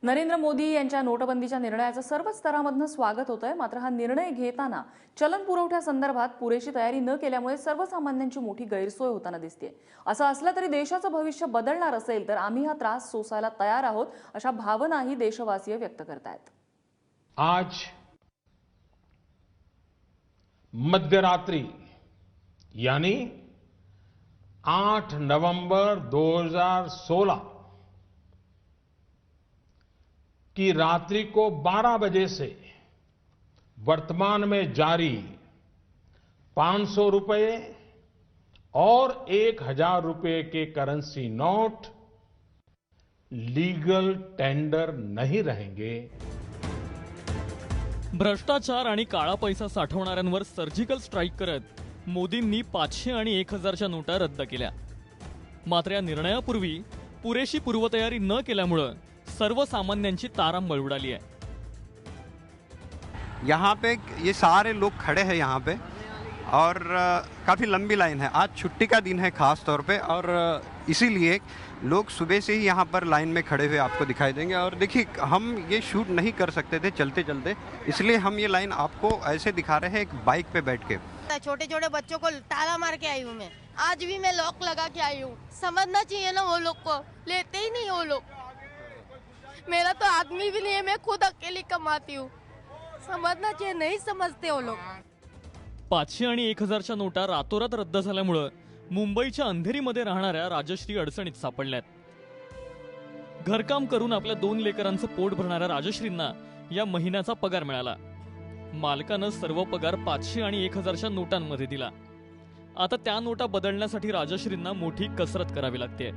नरेंद्र मोदी यांच्या नोटबंदीच्या निर्णयाचं सर्व स्तरामधनं स्वागत होतंय। मात्र हा निर्णय घेताना चलन पुरवठ्यासंदर्भात पुरेशी तयारी न केल्यामुळे सर्वसामान्यांची मोठी गैरसोय होताना दिसते। असं असलं तरी देशाचं भविष्य बदलणार असेल तर आम्ही हा त्रास सोसायला तयार आहोत, अशा भावनाही देशवासीय व्यक्त करतायत। आज मध्यरात्रि यानी 8 नवंबर 2016 की रात्रि को 12 बजे से वर्तमान में जारी 500 रुपए और 1000 रुपए के करेंसी नोट लीगल टेंडर नहीं रहेंगे। भ्रष्टाचार आणि काळा पैसा साठवणाऱ्यांवर सर्जिकल स्ट्राईक करत मोदींनी 500 आणि 1000च्या नोटा रद्द केल्या। मात्र या निर्णयापूर्वी पुरेशी पूर्वतयारी न केल्यामुळे सर्वसामान्यांची तारांबळ उडाली आहे। यहाँ पे ये सारे लोग खड़े हैं यहाँ पे और काफ़ी लंबी लाइन है। आज छुट्टी का दिन है खास तौर पे और इसीलिए लोग सुबह से ही यहाँ पर लाइन में खड़े हुए आपको दिखाई देंगे। और देखिए, हम ये शूट नहीं कर सकते थे चलते चलते, इसलिए हम ये लाइन आपको ऐसे दिखा रहे हैं, एक बाइक पे बैठ के। छोटे छोटे बच्चों को ताला मार के आई हूँ मैं, आज भी मैं लॉक लगा के आई हूँ। समझना चाहिए ना, वो लोग को लेते ही नहीं वो लोग। मेरा तो आदमी भी नहीं है, मैं खुद अकेली कमाती हूँ। समझना चाहिए, नहीं समझते वो लोग। 500 आणि 1000च्या नोटा रातोरात रद्द झाल्यामुळे मुंबईच्या अंधेरीमध्ये राहणाऱ्या राजश्री अडचणीत सापडल्यात। घरकाम करून आपल्या 2 लेकरांचं पोट भरणाऱ्या राजश्रींना या महिन्याचा पगार मिळाला। मालकानं सर्व पगार 500 आणि 1000च्या नोटांमध्ये दिला। आता त्या नोटा बदलण्यासाठी राजश्रींना मोठी कसरत करावी लागते।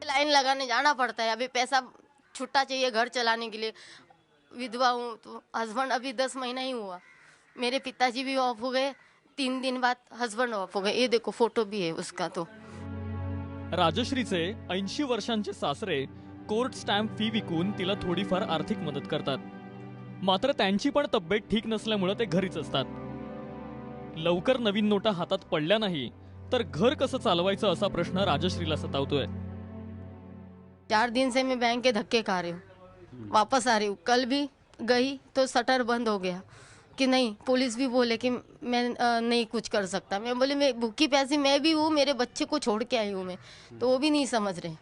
लाइन लगाने जाना पड़ता है, अभी पैसा छुट्टा चाहिए घर चलाने के लिए। विधवा हूँ तो हस्बैंड अभी 10 महीना ही हुआ। मेरे पिताजी भी ऑफ हो गए, 3 दिन बाद हस्बैंड ऑफ हो गए। ये देखो फोटो भी है उसका। तो राजश्रीचे 80 वर्षांचे सासरे कोर्ट स्टॅम्प फी विकून तिला थोडीफार आर्थिक मदत करतात। मात्र त्यांची पण तब्येत ठीक नसल्यामुळे ते घरीच असतात। लवकर नवीन नोटा हातात पडल्या नाही तर घर कसं चालवायचं असा प्रश्न राजश्रीला सतावतोय। 4 दिन से मैं बैंक के धक्के खा रही हूँ, वापस आ रही हूँ। कल भी गई तो शटर बंद हो गया कि नहीं, पुलिस भी बोले कि मैं नहीं कुछ कर सकता। मैं बोली मैं भूखी प्यासी मैं भी हूँ, मेरे बच्चे को छोड़ के आई हूँ मैं, तो वो भी नहीं समझ रहे।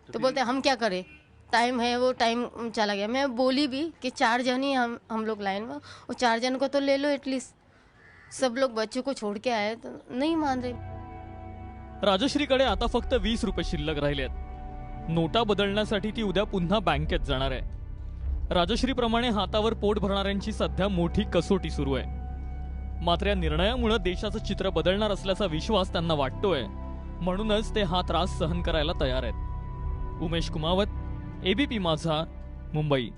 तो बोलते हम क्या करें, टाइम है, वो टाइम चला गया। मैं बोली भी कि 4 जन ही हम लोग लाइन में, वो 4 जन को तो ले लो एटलीस्ट। सब लोग बच्चों को छोड़ के आए तो नहीं मान रहे। राजश्रीकडे आता फक्त 20 रुपये शिल्लक राहिलेत। नोटा बदलण्यासाठी ती उद्या पुन्हा बँकेत जाणार आहे। राजश्रीप्रमाणे हातावर पोट भरणाऱ्यांची सध्या मोठी कसोटी सुरू आहे। मात्र या निर्णयामुळे देशाचं चित्र बदलणार असल्याचा विश्वास त्यांना वाटतोय, म्हणूनच ते हा त्रास सहन करायला तयार आहेत। उमेश कुमावत, एबीपी माझा, मुंबई।